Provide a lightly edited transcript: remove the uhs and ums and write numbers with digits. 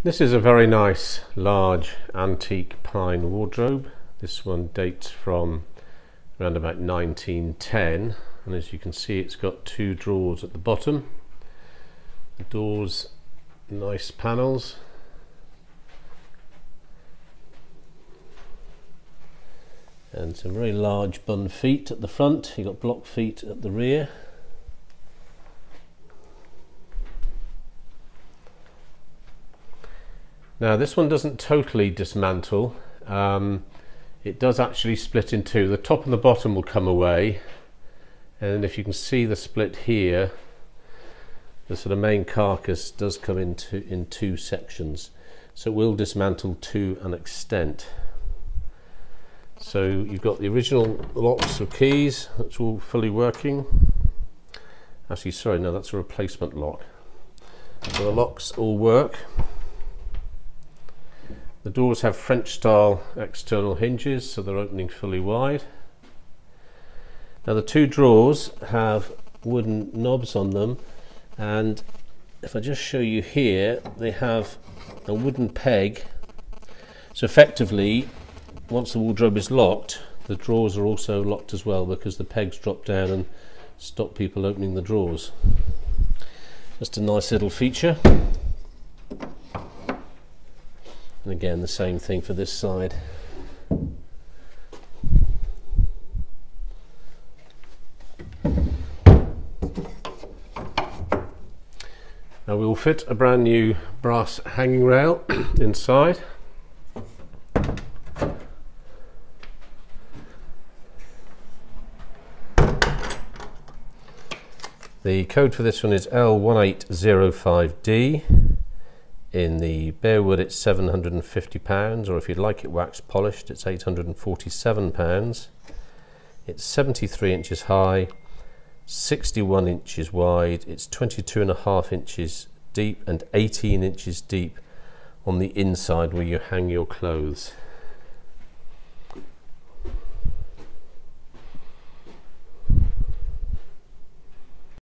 This is a very nice large antique pine wardrobe. This one dates from around about 1910, and as you can see it's got two drawers at the bottom. The doors, nice panels. And some very large bun feet at the front. You've got block feet at the rear. Now this one doesn't totally dismantle. It does actually split in two. The top and the bottom will come away, and if you can see the split here, the sort of main carcass does come in two sections, so it will dismantle to an extent. So you've got the original locks or keys, that's all fully working. Actually, sorry, no, that's a replacement lock. So the locks all work. The doors have French style external hinges, so they're opening fully wide. Now the two drawers have wooden knobs on them, and if I just show you here, they have a wooden peg. So effectively, once the wardrobe is locked, the drawers are also locked as well, because the pegs drop down and stop people opening the drawers. Just a nice little feature. And again, the same thing for this side. Now we will fit a brand new brass hanging rail inside. The code for this one is L1805D. In the bare wood it's £750, or if you'd like it wax polished it's £847. It's 73 inches high, 61 inches wide, it's 22.5 inches deep and 18 inches deep on the inside where you hang your clothes.